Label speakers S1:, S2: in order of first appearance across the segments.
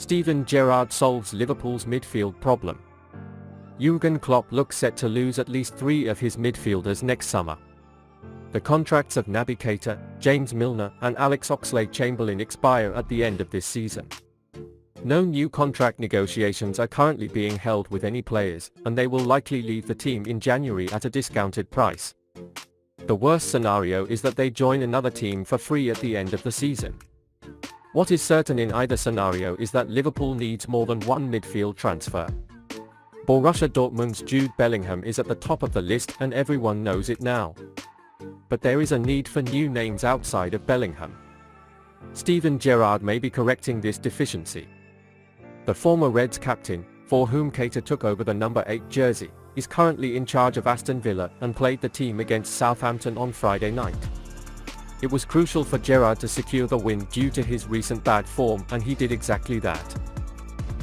S1: Steven Gerrard solves Liverpool's midfield problem. Jürgen Klopp looks set to lose at least 3 of his midfielders next summer. The contracts of Naby Keita, James Milner and Alex Oxlade-Chamberlain expire at the end of this season. No new contract negotiations are currently being held with any players, and they will likely leave the team in January at a discounted price. The worst scenario is that they join another team for free at the end of the season. What is certain in either scenario is that Liverpool needs more than one midfield transfer. Borussia Dortmund's Jude Bellingham is at the top of the list and everyone knows it now. But there is a need for new names outside of Bellingham. Steven Gerrard may be correcting this deficiency. The former Reds captain, for whom Keita took over the number 8 jersey, is currently in charge of Aston Villa and played the team against Southampton on Friday night. It was crucial for Gerrard to secure the win due to his recent bad form, and he did exactly that.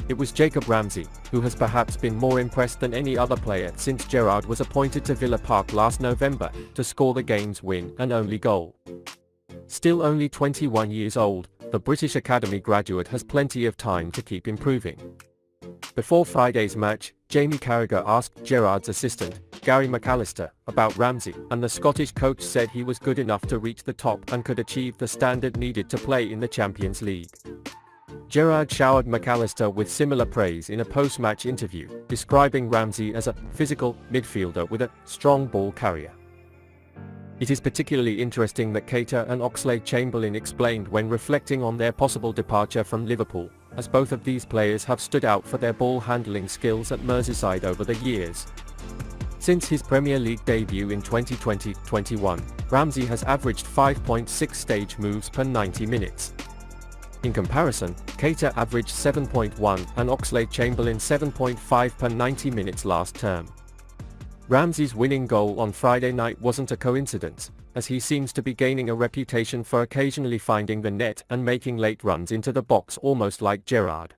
S1: It was Jacob Ramsey, who has perhaps been more impressed than any other player since Gerrard was appointed to Villa Park last November, to score the game's win and only goal. Still only 21 years old, the British Academy graduate has plenty of time to keep improving. Before Friday's match, Jamie Carragher asked Gerrard's assistant, Gary McAllister, about Ramsey, and the Scottish coach said he was good enough to reach the top and could achieve the standard needed to play in the Champions League. Gerrard showered McAllister with similar praise in a post-match interview, describing Ramsey as a physical midfielder with a strong ball carrier. It is particularly interesting that Keita and Oxlade-Chamberlain explained when reflecting on their possible departure from Liverpool, as both of these players have stood out for their ball handling skills at Merseyside over the years. Since his Premier League debut in 2020-21, Ramsey has averaged 5.6 stage moves per 90 minutes. In comparison, Keita averaged 7.1 and Oxlade-Chamberlain 7.5 per 90 minutes last term. Ramsey's winning goal on Friday night wasn't a coincidence, as he seems to be gaining a reputation for occasionally finding the net and making late runs into the box almost like Gerrard.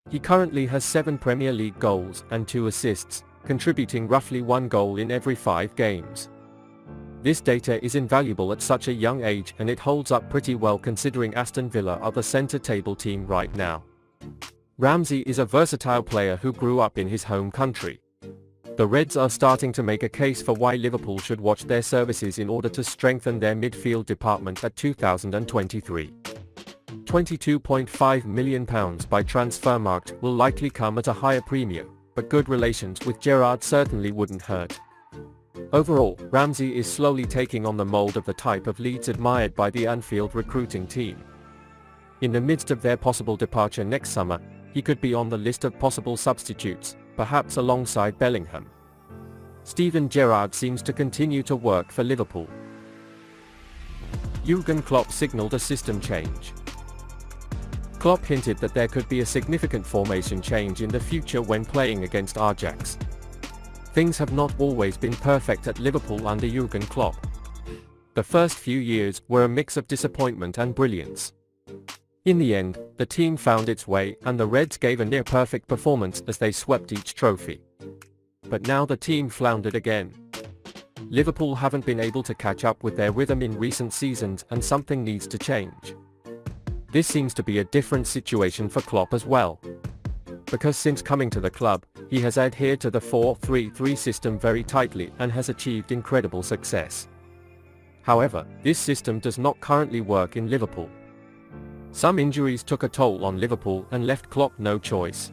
S1: He currently has 7 Premier League goals and 2 assists, contributing roughly 1 goal in every 5 games. This data is invaluable at such a young age, and it holds up pretty well considering Aston Villa are the centre-table team right now. Ramsey is a versatile player who grew up in his home country. The Reds are starting to make a case for why Liverpool should watch their services in order to strengthen their midfield department at 2023. £22.5 million by Transfermarkt will likely come at a higher premium, but good relations with Gerrard certainly wouldn't hurt. Overall, Ramsey is slowly taking on the mold of the type of Leeds admired by the Anfield recruiting team. In the midst of their possible departure next summer, he could be on the list of possible substitutes, perhaps alongside Bellingham. Steven Gerrard seems to continue to work for Liverpool. Jürgen Klopp signalled a system change. Klopp hinted that there could be a significant formation change in the future when playing against Ajax. Things have not always been perfect at Liverpool under Jürgen Klopp. The first few years were a mix of disappointment and brilliance. In the end, the team found its way and the Reds gave a near-perfect performance as they swept each trophy. But now the team floundered again. Liverpool haven't been able to catch up with their rhythm in recent seasons, and something needs to change. This seems to be a different situation for Klopp as well. Because since coming to the club, he has adhered to the 4-3-3 system very tightly and has achieved incredible success. However, this system does not currently work in Liverpool. Some injuries took a toll on Liverpool and left Klopp no choice.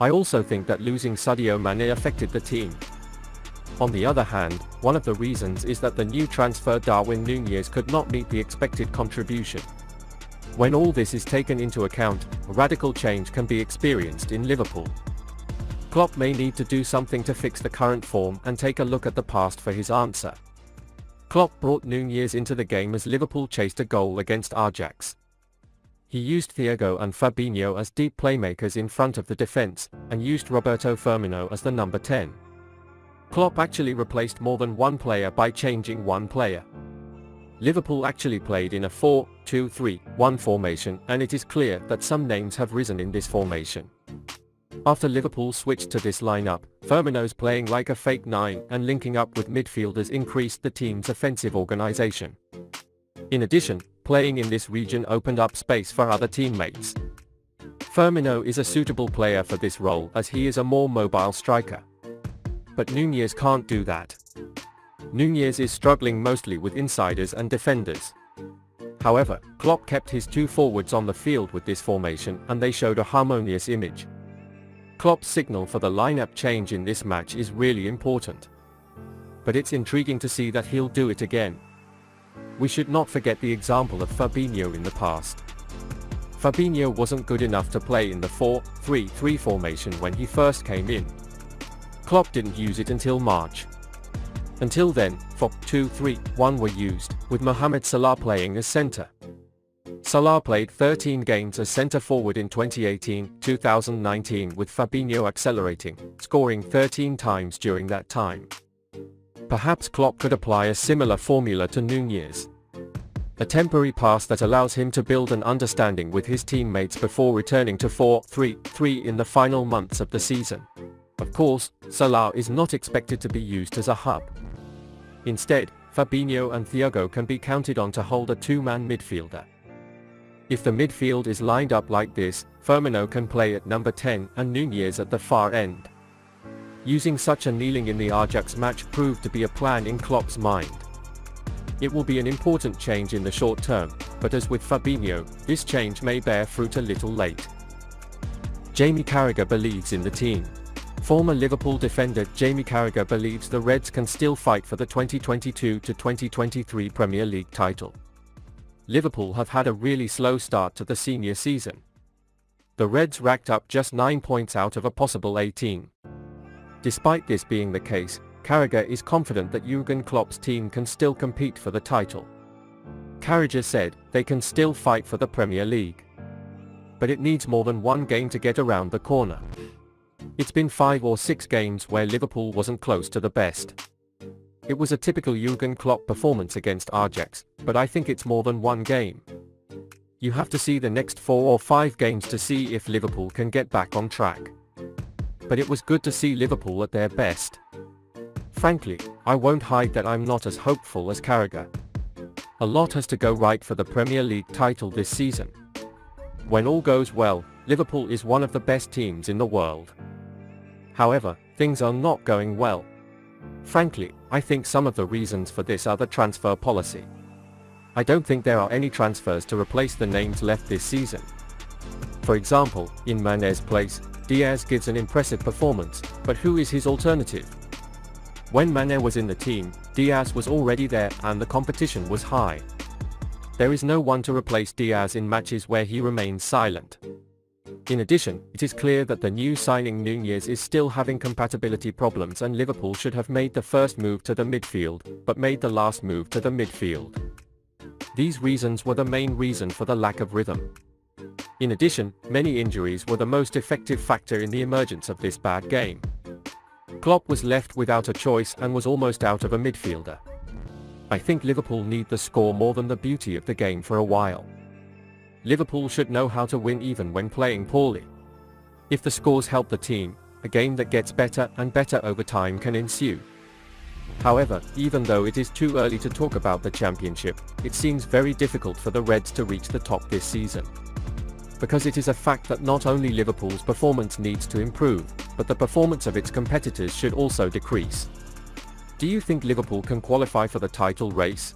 S1: I also think that losing Sadio Mane affected the team. On the other hand, one of the reasons is that the new transfer Darwin Nunez could not meet the expected contribution. When all this is taken into account, a radical change can be experienced in Liverpool. Klopp may need to do something to fix the current form and take a look at the past for his answer. Klopp brought Nunez into the game as Liverpool chased a goal against Ajax. He used Thiago and Fabinho as deep playmakers in front of the defence, and used Roberto Firmino as the number 10. Klopp actually replaced more than one player by changing one player. Liverpool actually played in a 4-2-3-1 formation, and it is clear that some names have risen in this formation. After Liverpool switched to this lineup, Firmino's playing like a fake 9 and linking up with midfielders increased the team's offensive organisation. In addition, playing in this region opened up space for other teammates. Firmino is a suitable player for this role as he is a more mobile striker. But Nunez can't do that. Nunez is struggling mostly with insiders and defenders. However, Klopp kept his two forwards on the field with this formation and they showed a harmonious image. Klopp's signal for the lineup change in this match is really important. But it's intriguing to see that he'll do it again. We should not forget the example of Fabinho in the past. Fabinho wasn't good enough to play in the 4-3-3 formation when he first came in. Klopp didn't use it until March. Until then, 4-2-3-1 were used, with Mohamed Salah playing as centre. Salah played 13 games as centre forward in 2018-2019 with Fabinho accelerating, scoring 13 times during that time. Perhaps Klopp could apply a similar formula to Nunez. A temporary pass that allows him to build an understanding with his teammates before returning to 4-3-3 in the final months of the season. Of course, Salah is not expected to be used as a hub. Instead, Fabinho and Thiago can be counted on to hold a two-man midfielder. If the midfield is lined up like this, Firmino can play at number 10 and Nunez at the far end. Using such a kneeling in the Ajax match proved to be a plan in Klopp's mind. It will be an important change in the short term, but as with Fabinho, this change may bear fruit a little late. Jamie Carragher believes in the team. Former Liverpool defender Jamie Carragher believes the Reds can still fight for the 2022-2023 Premier League title. Liverpool have had a really slow start to the senior season. The Reds racked up just 9 points out of a possible 18. Despite this being the case, Carragher is confident that Jürgen Klopp's team can still compete for the title. Carragher said, "They can still fight for the Premier League. But it needs more than one game to get around the corner. It's been 5 or 6 games where Liverpool wasn't close to the best. It was a typical Jürgen Klopp performance against Ajax, but I think it's more than one game. You have to see the next 4 or 5 games to see if Liverpool can get back on track. But it was good to see Liverpool at their best. Frankly, I won't hide that I'm not as hopeful as Carragher. A lot has to go right for the Premier League title this season. When all goes well, Liverpool is one of the best teams in the world. However, things are not going well. Frankly, I think some of the reasons for this are the transfer policy. I don't think there are any transfers to replace the names left this season. For example, in Mane's place, Diaz gives an impressive performance, but who is his alternative? When Mane was in the team, Diaz was already there and the competition was high. There is no one to replace Diaz in matches where he remains silent. In addition, it is clear that the new signing Nunez is still having compatibility problems and Liverpool should have made the first move to the midfield, but made the last move to the midfield. These reasons were the main reason for the lack of rhythm. In addition, many injuries were the most effective factor in the emergence of this bad game. Klopp was left without a choice and was almost out of a midfielder. I think Liverpool need the score more than the beauty of the game for a while. Liverpool should know how to win even when playing poorly. If the scores help the team, a game that gets better and better over time can ensue. However, even though it is too early to talk about the championship, it seems very difficult for the Reds to reach the top this season. Because it is a fact that not only Liverpool's performance needs to improve, but the performance of its competitors should also decrease. Do you think Liverpool can qualify for the title race?